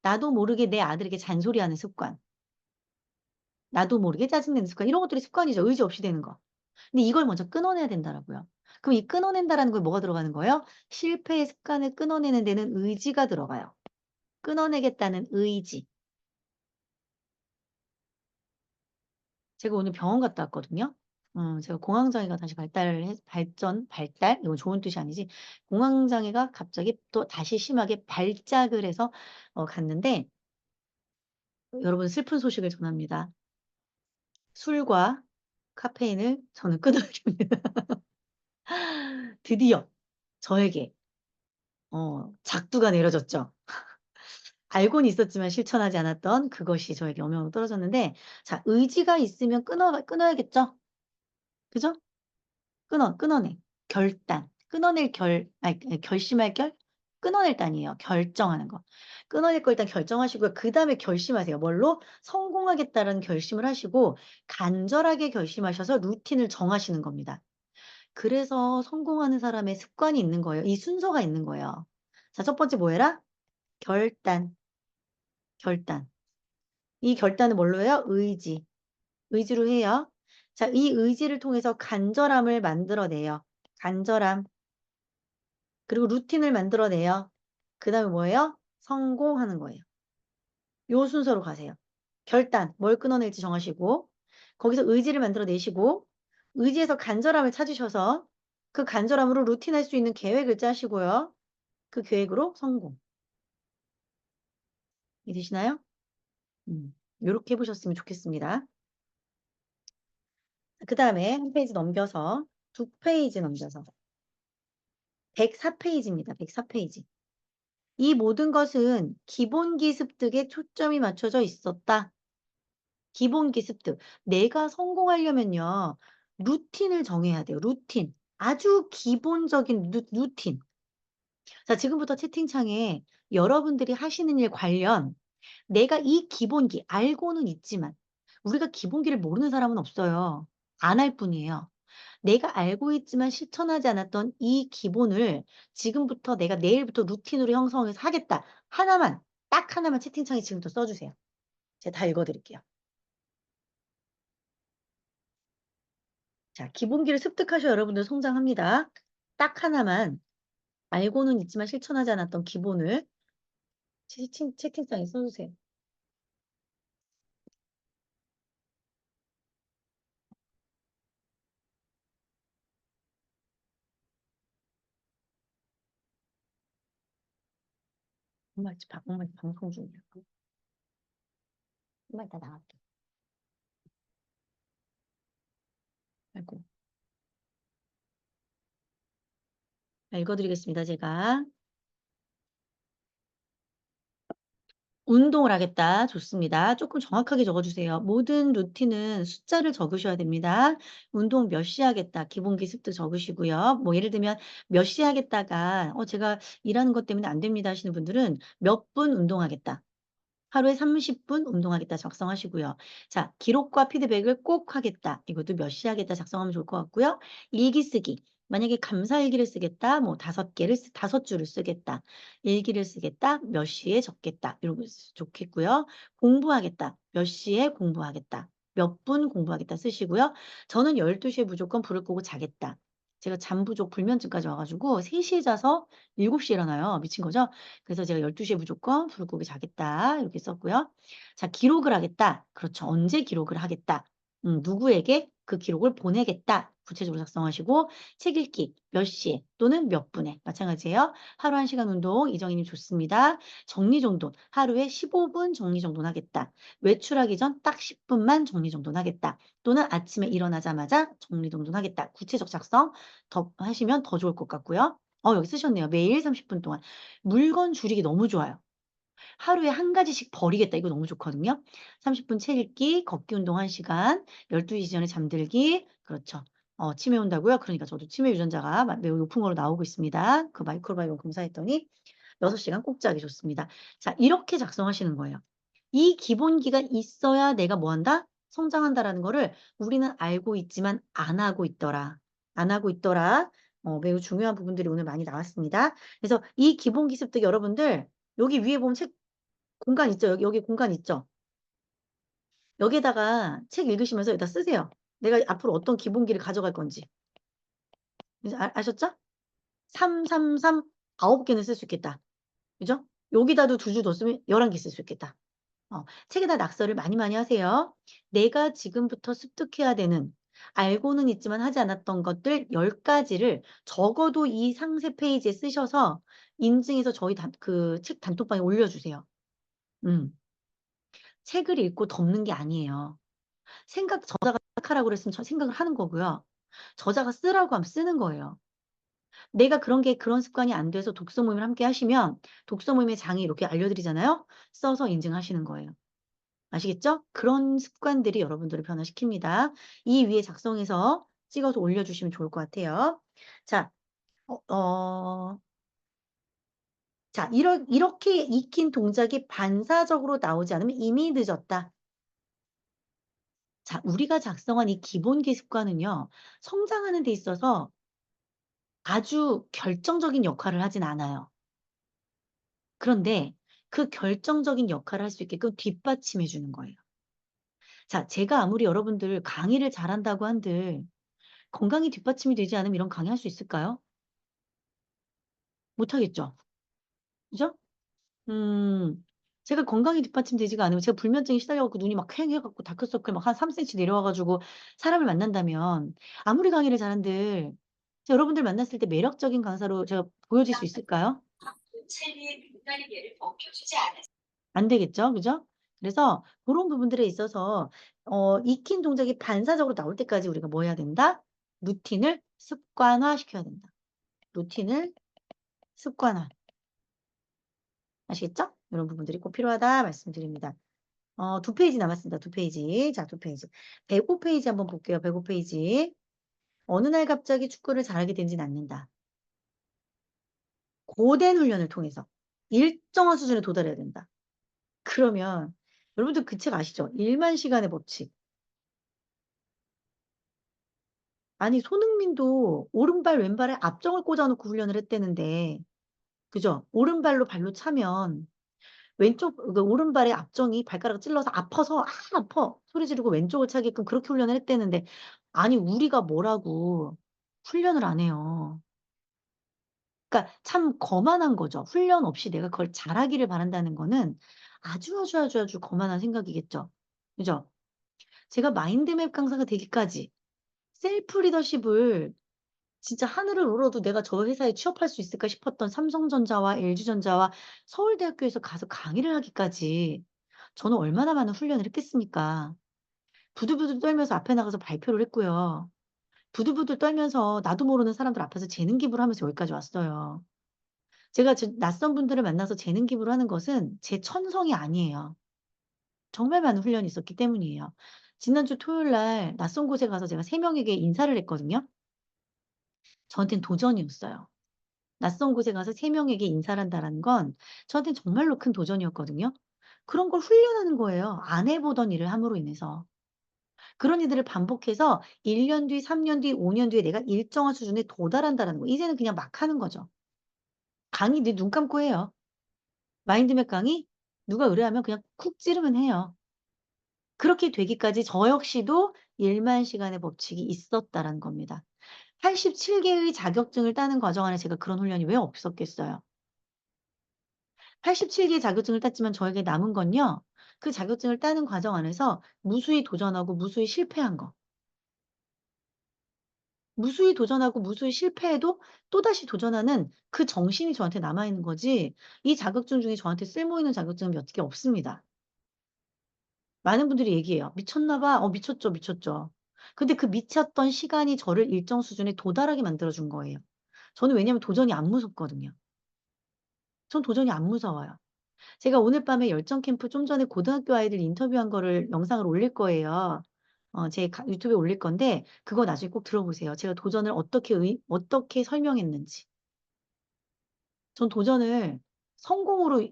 Speaker 1: 나도 모르게 내 아들에게 잔소리하는 습관. 나도 모르게 짜증내는 습관. 이런 것들이 습관이죠. 의지 없이 되는 거. 근데 이걸 먼저 끊어내야 된다라고요. 그럼 이 끊어낸다라는 거에 뭐가 들어가는 거예요? 실패의 습관을 끊어내는 데는 의지가 들어가요. 끊어내겠다는 의지. 제가 오늘 병원 갔다 왔거든요. 제가 공황장애가 다시 발달 이건 좋은 뜻이 아니지. 공황장애가 갑자기 또 다시 심하게 발작을 해서 갔는데 여러분 슬픈 소식을 전합니다. 술과 카페인을 저는 끊어야 됩니다. 드디어 저에게 작두가 내려졌죠. 알고는 있었지만 실천하지 않았던 그것이 저에게 엄연히 떨어졌는데 자, 의지가 있으면 끊어야겠죠? 그죠? 끊어내. 결단. 끊어낼 결심할 끊어낼 단이에요. 결정하는 거. 끊어낼 걸 일단 결정하시고요. 그다음에 결심하세요. 뭘로? 성공하겠다라는 결심을 하시고 간절하게 결심하셔서 루틴을 정하시는 겁니다. 그래서 성공하는 사람의 습관이 있는 거예요. 이 순서가 있는 거예요. 자, 첫 번째 뭐 해라? 결단, 결단. 이 결단은 뭘로 해요? 의지. 의지로 해요. 자, 이 의지를 통해서 간절함을 만들어내요. 간절함. 그리고 루틴을 만들어내요. 그다음에 뭐예요? 성공하는 거예요. 요 순서로 가세요. 결단, 뭘 끊어낼지 정하시고, 거기서 의지를 만들어내시고, 의지에서 간절함을 찾으셔서 그 간절함으로 루틴할 수 있는 계획을 짜시고요. 그 계획으로 성공. 이해되시나요? 요렇게 해 보셨으면 좋겠습니다. 그다음에 한 페이지 넘겨서 두 페이지 넘겨서 104페이지입니다. 104페이지. 이 모든 것은 기본기 습득에 초점이 맞춰져 있었다. 기본기 습득. 내가 성공하려면요. 루틴을 정해야 돼요. 루틴. 아주 기본적인 루틴. 자, 지금부터 채팅창에 여러분들이 하시는 일 관련 내가 이 기본기 알고는 있지만 우리가 기본기를 모르는 사람은 없어요. 안 할 뿐이에요. 내가 알고 있지만 실천하지 않았던 이 기본을 지금부터 내가 내일부터 루틴으로 형성해서 하겠다. 하나만, 딱 하나만 채팅창에 지금부터 써주세요. 제가 다 읽어드릴게요. 자, 기본기를 습득하셔야 여러분들 성장합니다. 딱 하나만 알고는 있지만 실천하지 않았던 기본을 채팅창에 써주세요. 엄마 방송 중이야. 엄마 이따 나갈게. 아이고. 읽어드리겠습니다, 제가. 운동을 하겠다. 좋습니다. 조금 정확하게 적어주세요. 모든 루틴은 숫자를 적으셔야 됩니다. 운동 몇 시 하겠다. 기본기 습득 적으시고요. 뭐 예를 들면 몇 시 하겠다가 제가 일하는 것 때문에 안 됩니다 하시는 분들은 몇 분 운동하겠다. 하루에 30분 운동하겠다 작성하시고요. 자, 기록과 피드백을 꼭 하겠다. 이것도 몇 시 하겠다 작성하면 좋을 것 같고요. 일기 쓰기. 만약에 감사일기를 쓰겠다. 뭐 5개를, 5줄을 쓰겠다. 일기를 쓰겠다. 몇 시에 적겠다. 이런 거 좋겠고요. 공부하겠다. 몇 시에 공부하겠다. 몇 분 공부하겠다 쓰시고요. 저는 12시에 무조건 불을 끄고 자겠다. 제가 잠 부족 불면증까지 와가지고 3시에 자서 7시에 일어나요. 미친 거죠? 그래서 제가 12시에 무조건 불을 끄고 자겠다. 이렇게 썼고요. 자, 기록을 하겠다. 그렇죠. 언제 기록을 하겠다. 누구에게 그 기록을 보내겠다. 구체적으로 작성하시고 책 읽기 몇 시에 또는 몇 분에 마찬가지예요. 하루 1시간 운동 이정희님 좋습니다. 정리정돈 하루에 15분 정리정돈 하겠다. 외출하기 전 딱 10분만 정리정돈 하겠다. 또는 아침에 일어나자마자 정리정돈 하겠다. 구체적 작성 더 하시면 더 좋을 것 같고요. 여기 쓰셨네요. 매일 30분 동안. 물건 줄이기 너무 좋아요. 하루에 한 가지씩 버리겠다. 이거 너무 좋거든요. 30분 책 읽기, 걷기 운동 1시간, 12시 전에 잠들기. 그렇죠. 치매 온다고요? 그러니까 저도 치매 유전자가 매우 높은 걸로 나오고 있습니다. 그 마이크로바이옴 검사했더니 6시간 꼭 자기 좋습니다. 자, 이렇게 작성하시는 거예요. 이 기본기가 있어야 내가 뭐 한다? 성장한다라는 거를 우리는 알고 있지만 안 하고 있더라. 안 하고 있더라. 매우 중요한 부분들이 오늘 많이 나왔습니다. 그래서 이 기본기 습득 여러분들 여기 위에 보면 책 공간 있죠? 여기 공간 있죠? 여기에다가 책 읽으시면서 여기다 쓰세요. 내가 앞으로 어떤 기본기를 가져갈 건지. 이제 아셨죠? 3, 3, 3, 9개는 쓸 수 있겠다. 그죠? 여기다도 2줄 더 쓰면 11개 쓸 수 있겠다. 책에다 낙서를 많이 많이 하세요. 내가 지금부터 습득해야 되는 알고는 있지만 하지 않았던 것들 10가지를 적어도 이 상세 페이지에 쓰셔서 인증해서 저희 그 책 단톡방에 올려주세요. 책을 읽고 덮는 게 아니에요. 저자가 하라고 그랬으면 생각을 하는 거고요. 저자가 쓰라고 하면 쓰는 거예요. 내가 그런 습관이 안 돼서 독서 모임을 함께 하시면 독서 모임의 장이 이렇게 알려드리잖아요. 써서 인증하시는 거예요. 아시겠죠? 그런 습관들이 여러분들을 변화시킵니다. 이 위에 작성해서 찍어서 올려주시면 좋을 것 같아요. 자, 자, 이렇게 익힌 동작이 반사적으로 나오지 않으면 이미 늦었다. 자, 우리가 작성한 이 기본기 습관은요, 성장하는 데 있어서 아주 결정적인 역할을 하진 않아요. 그런데 그 결정적인 역할을 할 수 있게끔 뒷받침해 주는 거예요. 자, 제가 아무리 여러분들 강의를 잘한다고 한들 건강이 뒷받침이 되지 않으면 이런 강의 할 수 있을까요? 못하겠죠? 그죠? 음, 제가 건강이 뒷받침되지가 않으면 제가 불면증에 시달려 갖고 눈이 막 퀭해 갖고 다크서클 막 한 3cm 내려와 가지고 사람을 만난다면 아무리 강의를 잘한들 여러분들 만났을 때 매력적인 강사로 제가 보여질 수 있을까요?
Speaker 2: 첼리의 민간인계를 벗겨주지 않았습니다.
Speaker 1: 안 되겠죠. 그죠? 그래서 고런 부분들에 있어서 익힌 동작이 반사적으로 나올 때까지 우리가 뭐 해야 된다? 루틴을 습관화시켜야 된다. 루틴을 습관화. 아시겠죠? 이런 부분들이 꼭 필요하다 말씀드립니다. 2페이지 남았습니다. 2페이지. 자, 2페이지. 105 페이지 한번 볼게요. 105 페이지. 어느 날 갑자기 축구를 잘하게 되진 않는다. 고된 훈련을 통해서 일정한 수준에 도달해야 된다. 그러면 여러분들 그 책 아시죠? 1만 시간의 법칙. 아니 손흥민도 오른발 왼발에 압정을 꽂아 놓고 훈련을 했다는데 그죠? 오른발로 발로 차면 왼쪽 그 오른발에 압정이 발가락을 찔러서 아파서 "아 아파." 소리 지르고 왼쪽을 차게끔 그렇게 훈련을 했다는데 아니 우리가 뭐라고 훈련을 안 해요. 그러니까 참 거만한 거죠. 훈련 없이 내가 그걸 잘하기를 바란다는 거는 아주 거만한 생각이겠죠. 그죠? 제가 마인드맵 강사가 되기까지 셀프 리더십을 진짜 하늘을 우러도 '내가 저 회사에 취업할 수 있을까?' 싶었던 삼성전자와 LG전자와 서울대학교에서 가서 강의를 하기까지 저는 얼마나 많은 훈련을 했겠습니까. 부들부들 떨면서 앞에 나가서 발표를 했고요. 부들부들 떨면서 나도 모르는 사람들 앞에서 재능 기부를 하면서 여기까지 왔어요. 제가 낯선 분들을 만나서 재능 기부를 하는 것은 제 천성이 아니에요. 정말 많은 훈련이 있었기 때문이에요. 지난주 토요일 날 낯선 곳에 가서 제가 3 명에게 인사를 했거든요. 저한텐 도전이었어요. 낯선 곳에 가서 3 명에게 인사를 한다라는 건 저한테는 정말로 큰 도전이었거든요. 그런 걸 훈련하는 거예요, 안 해 보던 일을 함으로 인해서. 그런 일들을 반복해서 1년 뒤, 3년 뒤, 5년 뒤에 내가 일정한 수준에 도달한다라는 거. 이제는 그냥 막 하는 거죠. 강의 내 눈 감고 해요. 마인드맵 강의 누가 의뢰하면 그냥 쿡 찌르면 해요. 그렇게 되기까지 저 역시도 1만 시간의 법칙이 있었다라는 겁니다. 87 개의 자격증을 따는 과정 안에 제가 그런 훈련이 왜 없었겠어요. 87 개의 자격증을 땄지만 저에게 남은 건요. 그 자격증을 따는 과정 안에서 무수히 도전하고 무수히 실패한 거. 무수히 도전하고 무수히 실패해도 또다시 도전하는 그 정신이 저한테 남아 있는 거지 이 자격증 중에 저한테 쓸모 있는 자격증은 몇 개 없습니다. 많은 분들이 얘기해요. "미쳤나 봐." 미쳤죠, 미쳤죠. 근데 그 미쳤던 시간이 저를 일정 수준에 도달하게 만들어 준 거예요. 저는 왜냐하면 도전이 안 무섭거든요. 전 도전이 안 무서워요. 제가 오늘 밤에 열정 캠프 좀 전에 고등학교 아이들 인터뷰한 거를 영상을 올릴 거예요. 제 유튜브에 올릴 건데 그거 나중에 꼭 들어보세요. 제가 도전을 어떻게 설명했는지. 전 도전을 성공으로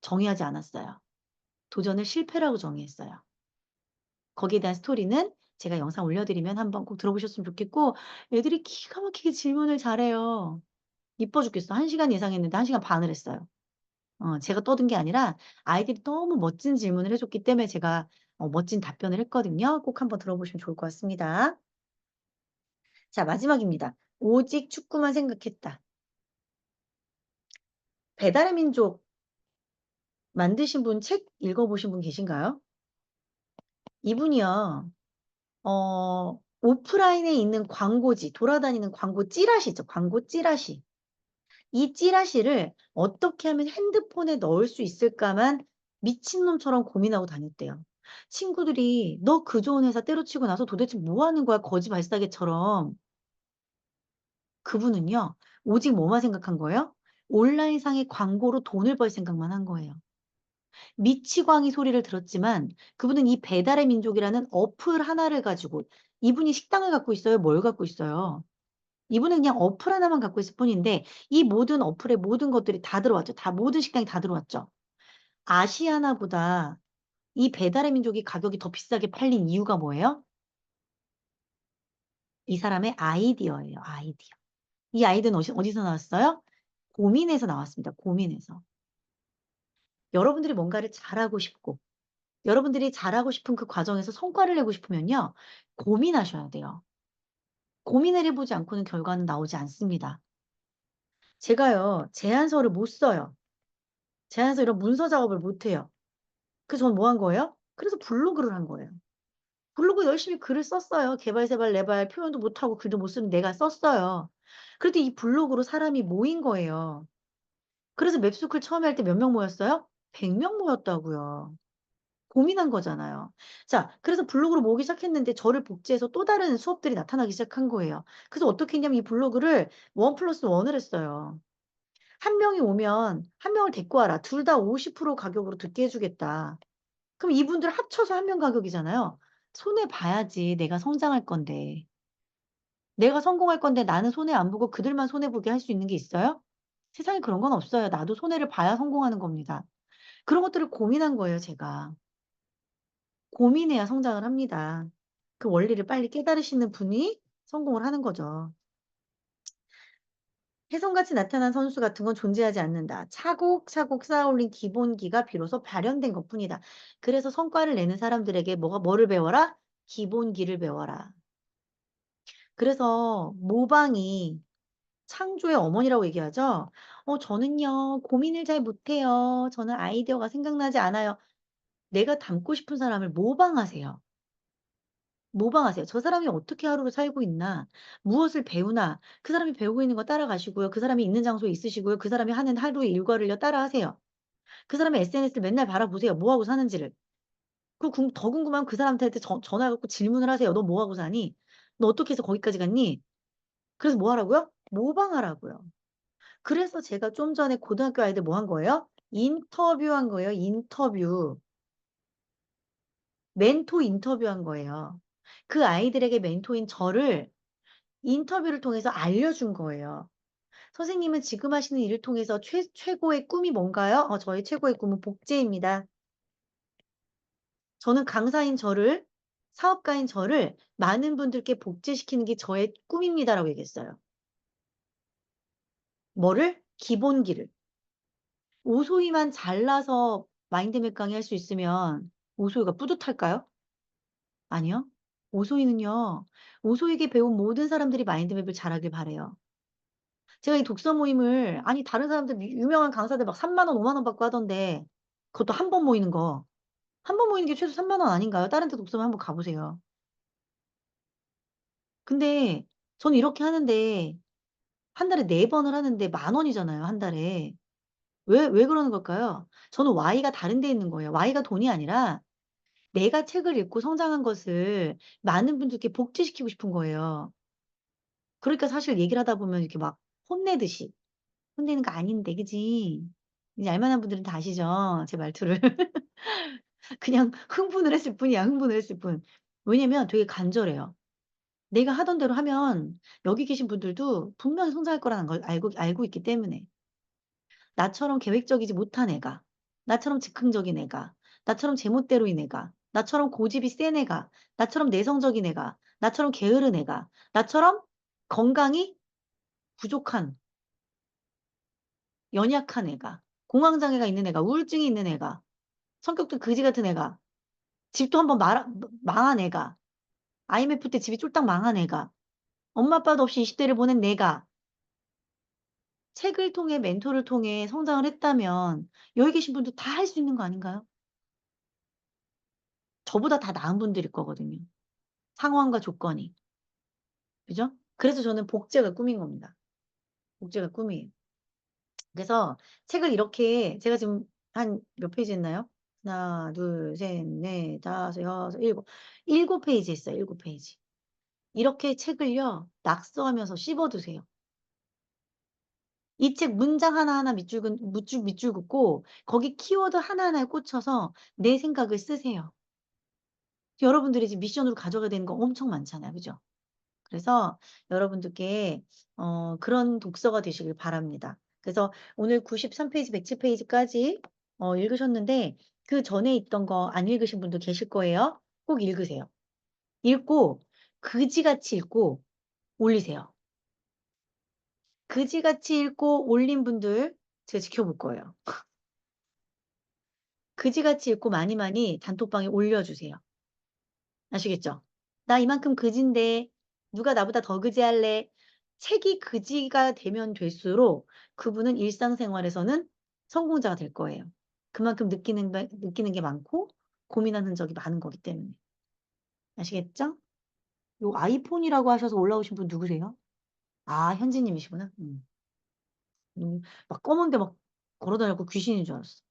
Speaker 1: 정의하지 않았어요. 도전을 실패라고 정의했어요. 거기에 대한 스토리는 제가 영상 올려드리면 한번 꼭 들어보셨으면 좋겠고 애들이 기가 막히게 질문을 잘해요. 이뻐 죽겠어. 1 시간 예상했는데 1 시간 반을 했어요. 제가 떠든 게 아니라 아이들이 너무 멋진 질문을 해 줬기 때문에 제가 멋진 답변을 했거든요. 꼭 한번 들어보시면 좋을 것 같습니다. 자 마지막입니다. 오직 축구만 생각했다. 배달의 민족 만드신 분 책 읽어 보신 분 계신가요? 이분이요. 오프라인에 있는 광고지 돌아다니는 광고 찌라시 있죠. 광고 찌라시. 이 찌라시를 어떻게 하면 핸드폰에 넣을 수 있을까만 미친놈처럼 고민하고 다녔대요. 친구들이 "너 그 좋은 회사 때려치고 나서 도대체 뭐 하는 거야 거지 발사계처럼." 그분은요. 오직 뭐만 생각한 거예요? 온라인상의 광고로 돈을 벌 생각만 한 거예요. 미치광이 소리를 들었지만 그분은 이 배달의 민족이라는 어플 하나를 가지고 이분이 식당을 갖고 있어요? 뭘 갖고 있어요? 이분은 그냥 어플 하나만 갖고 있을 뿐인데 이 모든 어플에 모든 것들이 다 들어왔죠. 다 모든 식당이 다 들어왔죠. 아시아나보다 이 배달의 민족이 가격이 더 비싸게 팔린 이유가 뭐예요? 이 사람의 아이디어예요, 아이디어. 이 아이디어는 어디서 나왔어요? 고민에서 나왔습니다, 고민에서. 여러분들이 뭔가를 잘하고 싶고 여러분들이 잘하고 싶은 그 과정에서 성과를 내고 싶으면요. 고민하셔야 돼요. 고민을 해 보지 않고는 결과는 나오지 않습니다. 제가요 제안서를 못 써요. 제안서 이런 문서 작업을 못 해요. 그래서 저는 뭐 한 거예요? 그래서 블로그를 한 거예요. 블로그에 열심히 글을 썼어요. 개발세발 내발 표현도 못하고 글도 못 쓰는 내가 썼어요. 그랬더니 이 블로그로 사람이 모인 거예요. 그래서 맵스쿨 처음에 할 때 몇 명 모였어요? 100명 모였다고요. 고민한 거잖아요. 자, 그래서 블로그로 모으기 시작했는데 저를 복제해서 또 다른 수업들이 나타나기 시작한 거예요. 그래서 어떻게 했냐면 이 블로그를 1+1을 했어요. 한 명이 오면 한 명을 데리고 와라. 둘 다 50% 가격으로 듣게 해 주겠다. 그럼 이분들 합쳐서 한 명 가격이잖아요. 손해 봐야지 내가 성장할 건데. 내가 성공할 건데 나는 손해 안 보고 그들만 손해 보게 할 수 있는 게 있어요? 세상에 그런 건 없어요. 나도 손해를 봐야 성공하는 겁니다. 그런 것들을 고민한 거예요, 제가. 고민해야 성장을 합니다. 그 원리를 빨리 깨달으시는 분이 성공을 하는 거죠. 혜성같이 나타난 선수 같은 건 존재하지 않는다. 차곡차곡 쌓아올린 기본기가 비로소 발현된 것뿐이다. 그래서 성과를 내는 사람들에게 뭐를 배워라? 기본기를 배워라. 그래서 모방이 창조의 어머니라고 얘기하죠. 저는요 고민을 잘 못해요. 저는 아이디어가 생각나지 않아요. 내가 닮고 싶은 사람을 모방하세요. 모방하세요. 저 사람이 어떻게 하루를 살고 있나, 무엇을 배우나, 그 사람이 배우고 있는 거 따라가시고요. 그 사람이 있는 장소에 있으시고요. 그 사람이 하는 하루의 일과를요 따라하세요. 그 사람의 SNS를 맨날 바라보세요. 뭐 하고 사는지를. 그리고 더 궁금하면 그 사람한테 전화 갖고 질문을 하세요. "너 뭐 하고 사니? 너 어떻게 해서 거기까지 갔니?" 그래서 뭐 하라고요? 모방하라고요. 그래서 제가 좀 전에 고등학교 아이들 뭐 한 거예요? 인터뷰한 거예요, 인터뷰. 멘토 인터뷰한 거예요. 그 아이들에게 멘토인 저를 인터뷰를 통해서 알려준 거예요. "선생님은 지금 하시는 일을 통해서 최고의 꿈이 뭔가요?" 저의 최고의 꿈은 복제입니다. 저는 강사인 저를 사업가인 저를 많은 분들께 복제시키는 게 저의 꿈입니다라고 얘기했어요. 뭐를? 기본기를. 오소희만 잘나서 마인드맵 강의할 수 있으면 오소희가 뿌듯할까요? 아니요. 오소희는요. 오소희에게 배운 모든 사람들이 마인드맵을 잘하길 바라요. 제가 이 독서 모임을 아니 다른 사람들 유명한 강사들 막 3만 원, 5만 원 받고 하던데 그것도 한 번 모이는 거. 한 번 모이는 게 최소 3만 원 아닌가요? 다른 데 독서모임 한번 가 보세요. 근데 저는 이렇게 하는데 한 달에 4 번을 하는데 10,000원이잖아요, 한 달에. 왜 그러는 걸까요? 저는 Y가 다른 데 있는 거예요. Y가 돈이 아니라 내가 책을 읽고 성장한 것을 많은 분들께 복제시키고 싶은 거예요. 그러니까 사실 얘기를 하다 보면 이렇게 막 혼내듯이. 혼내는 거 아닌데 그지? 이제 알 만한 분들은 다 아시죠? 제 말투를. 그냥 흥분을 했을 뿐이야, 흥분을 했을 뿐. 왜냐면 되게 간절해요. 내가 하던 대로 하면 여기 계신 분들도 분명히 성장할 거라는 걸 알고 있기 때문에. 나처럼 계획적이지 못한 애가, 나처럼 즉흥적인 애가, 나처럼 제멋대로인 애가, 나처럼 고집이 센 애가, 나처럼 내성적인 애가, 나처럼 게으른 애가, 나처럼 건강이 부족한 연약한 애가, 공황장애가 있는 애가, 우울증이 있는 애가, 성격도 그지 같은 애가, 집도 한번 망한 애가, IMF 때 집이 쫄딱 망한 애가, 엄마 아빠도 없이 20 대를 보낸 내가 책을 통해 멘토를 통해 성장을 했다면 여기 계신 분들 다 할 수 있는 거 아닌가요? 저보다 다 나은 분들일 거거든요, 상황과 조건이. 그죠? 그래서 저는 복제가 꿈인 겁니다. 복제가 꿈이에요. 그래서 책을 이렇게 제가 지금 한 몇 페이지 했나요? 하나, 둘, 셋, 넷, 다섯, 여섯, 일곱. 7 페이지 했어요, 7 페이지. 이렇게 책을요 낙서하면서 씹어 드세요. 이 책 문장 하나하나 밑줄 긋고 거기 키워드 하나하나에 꽂혀서 내 생각을 쓰세요. 여러분들이 지금 미션으로 가져가야 되는 거 엄청 많잖아요. 그죠? 그래서 여러분들께 그런 독서가 되시길 바랍니다. 그래서 오늘 93 페이지, 107 페이지까지 읽으셨는데 그전에 있던 거 안 읽으신 분도 계실 거예요. 꼭 읽으세요. 읽고 그지같이 읽고 올리세요. 그지같이 읽고 올린 분들 제가 지켜볼 거예요. 그지같이 읽고 많이 많이 단톡방에 올려주세요. 아시겠죠? "나 이만큼 그진데 누가 나보다 더 그지할래?" 책이 그지가 되면 될수록 그분은 일상생활에서는 성공자가 될 거예요. 그만큼 느끼는 게 많고 고민한 흔적이 많은 거기 때문에. 아시겠죠? 요 아이폰이라고 하셔서 올라오신 분 누구세요? 아 현지 님이시구나. 막 검은데 막 걸어 다녀 갖고 귀신인 줄 알았어.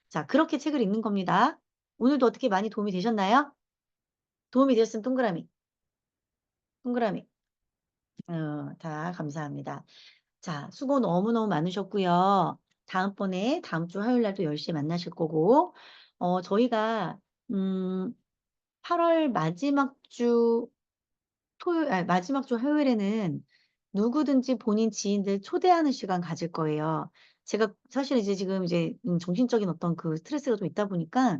Speaker 1: 자 그렇게 책을 읽는 겁니다. 오늘도 어떻게 많이 도움이 되셨나요? 도움이 되셨으면 동그라미, 동그라미. 다 감사합니다. 자 수고 너무너무 많으셨고요. 다음번에 다음 주 화요일 날도 10 시에 만나실 거고 저희가 음 8월 마지막 주 화요일에는 누구든지 본인 지인들 초대하는 시간 가질 거예요. 제가 사실 이제 지금 이제 정신적인 어떤 그 스트레스가 좀 있다 보니까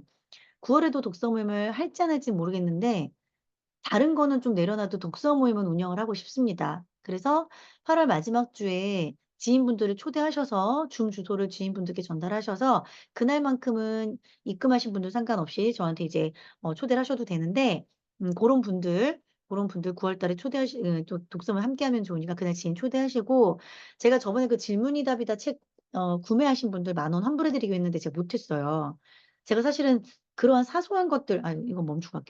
Speaker 1: 9 월에도 독서 모임을 할지 안 할지는 모르겠는데 다른 거는 좀 내려놔도 독서 모임은 운영을 하고 싶습니다. 그래서 8월 마지막 주에 지인분들을 초대하셔서 줌 주소를 지인분들께 전달하셔서 그날만큼은 입금하신 분들 상관없이 저한테 이제 초대를 하셔도 되는데 고런 분들 9월 달에 초대하시 또 독서 모임 함께하면 좋으니까 그날 지인 초대하시고 제가 저번에 그 질문이답이다 책 구매하신 분들 10,000원 환불해 드리기로 했는데 제가 못 했어요. 제가 사실은 그러한 사소한 것들 이건 멈추고 갈게요.